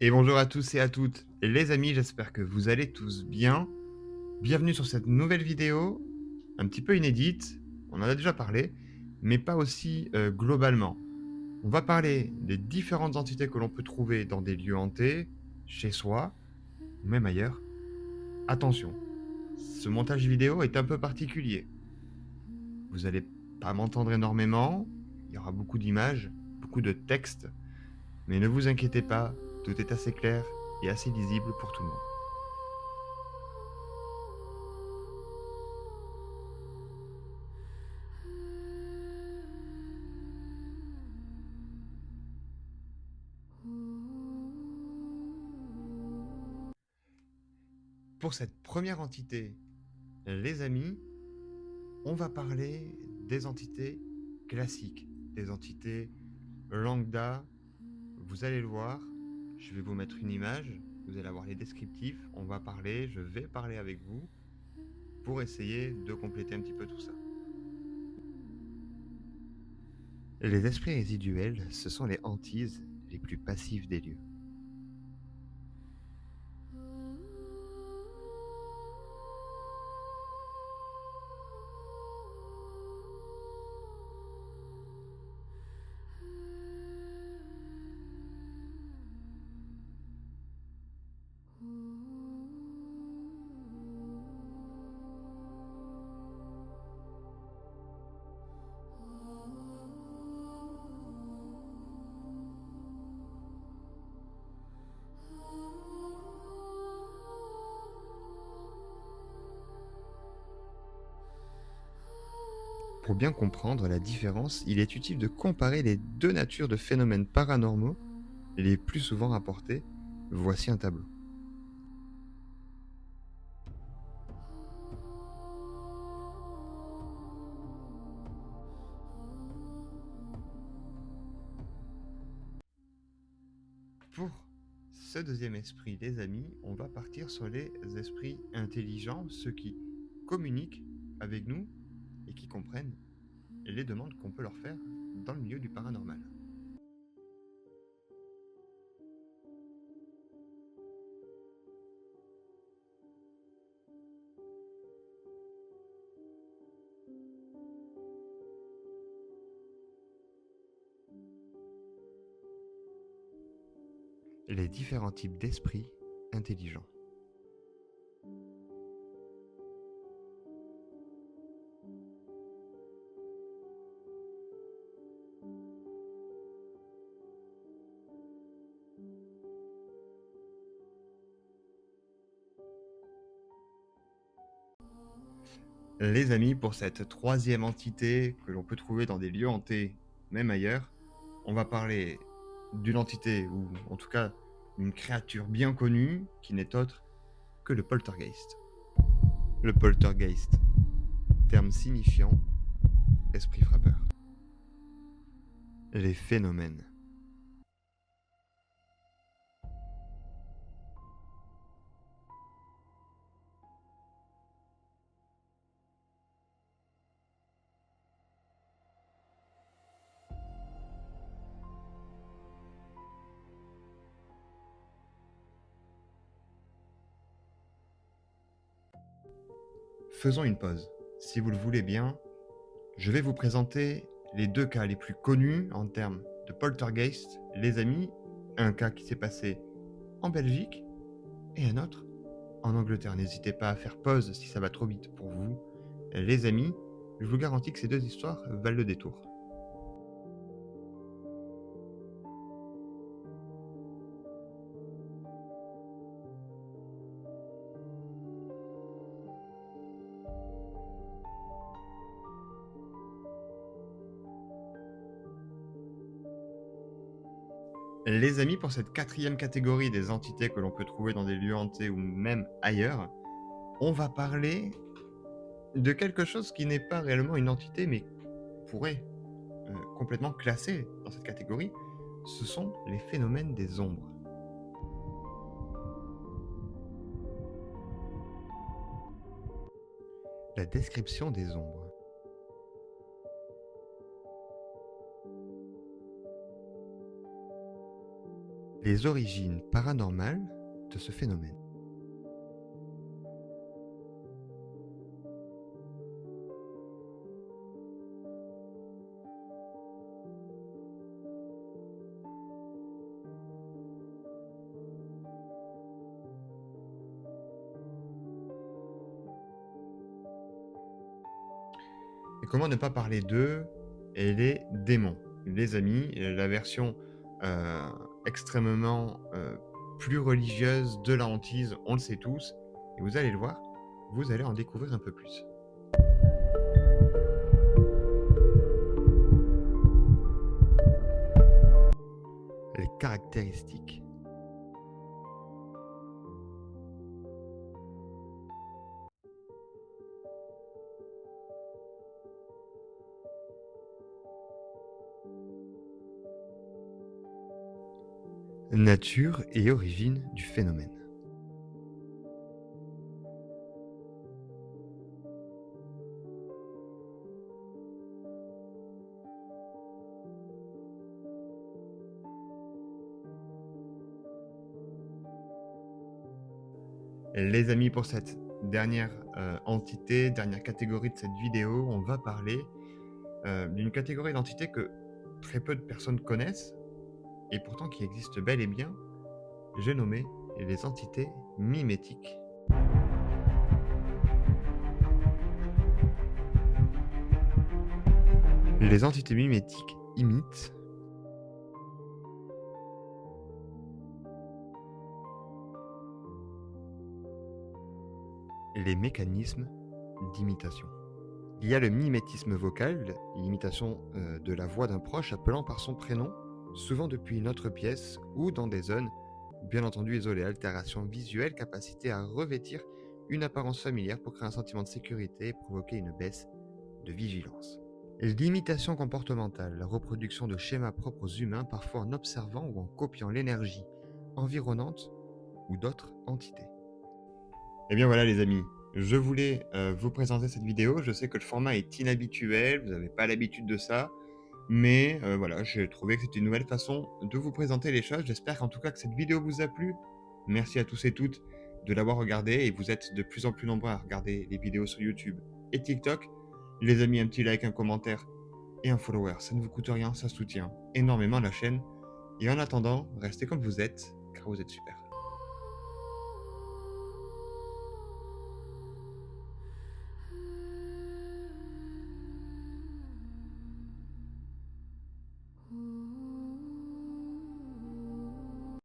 Et bonjour à tous et à toutes, les amis, j'espère que vous allez tous bien. Bienvenue sur cette nouvelle vidéo, un petit peu inédite, on en a déjà parlé, mais pas aussi globalement. On va parler des différentes entités que l'on peut trouver dans des lieux hantés, chez soi, ou même ailleurs. Attention, ce montage vidéo est un peu particulier. Vous n'allez pas m'entendre énormément, il y aura beaucoup d'images, beaucoup de textes, mais ne vous inquiétez pas, tout est assez clair et assez lisible pour tout le monde. Pour cette première entité, les amis, on va parler des entités classiques, des entités lambda. Vous allez le voir, je vais vous mettre une image, vous allez avoir les descriptifs, on va parler, je vais parler avec vous pour essayer de compléter un petit peu tout ça. Les esprits résiduels, ce sont les hantises les plus passives des lieux. Pour bien comprendre la différence, il est utile de comparer les deux natures de phénomènes paranormaux les plus souvent rapportés. Voici un tableau. Pour ce deuxième esprit, les amis, on va partir sur les esprits intelligents, ceux qui communiquent avec nous et qui comprennent les demandes qu'on peut leur faire dans le milieu du paranormal. Les différents types d'esprits intelligents. Les amis, pour cette troisième entité que l'on peut trouver dans des lieux hantés, même ailleurs, on va parler d'une entité, ou en tout cas une créature bien connue, qui n'est autre que le poltergeist. Le poltergeist, terme signifiant esprit frappeur. Les phénomènes. Faisons une pause. Si vous le voulez bien, je vais vous présenter les deux cas les plus connus en termes de poltergeist, les amis. Un cas qui s'est passé en Belgique et un autre en Angleterre. N'hésitez pas à faire pause si ça va trop vite pour vous. Les amis, je vous garantis que ces deux histoires valent le détour. Les amis, pour cette quatrième catégorie des entités que l'on peut trouver dans des lieux hantés ou même ailleurs, on va parler de quelque chose qui n'est pas réellement une entité, mais pourrait complètement classé dans cette catégorie. Ce sont les phénomènes des ombres. La description des ombres. les origines paranormales de ce phénomène. Et comment ne pas parler d'eux et les démons? Les amis, la version euh, extrêmement plus religieuse de la hantise, on le sait tous, et vous allez le voir, vous allez en découvrir un peu plus. Les caractéristiques. Nature et origine du phénomène. Les amis, pour cette dernière entité, dernière catégorie de cette vidéo, on va parler d'une catégorie d'entités que très peu de personnes connaissent, et pourtant qui existe bel et bien. J'ai nommé les entités mimétiques. Les entités mimétiques imitent les mécanismes d'imitation. Il y a le mimétisme vocal, l'imitation de la voix d'un proche appelant par son prénom, souvent depuis une autre pièce ou dans des zones bien entendu isolées. Altération visuelle, capacité à revêtir une apparence familière pour créer un sentiment de sécurité et provoquer une baisse de vigilance. L'imitation comportementale, la reproduction de schémas propres aux humains, parfois en observant ou en copiant l'énergie environnante ou d'autres entités. Et bien voilà les amis, je voulais vous présenter cette vidéo. Je sais que le format est inhabituel, vous n'avez pas l'habitude de ça, mais voilà, j'ai trouvé que c'était une nouvelle façon de vous présenter les choses. J'espère en tout cas que cette vidéo vous a plu. Merci à tous et toutes de l'avoir regardé, et vous êtes de plus en plus nombreux à regarder les vidéos sur YouTube et TikTok. Les amis, un petit like, un commentaire et un follower, ça ne vous coûte rien, ça soutient énormément la chaîne. Et en attendant, restez comme vous êtes, car vous êtes super.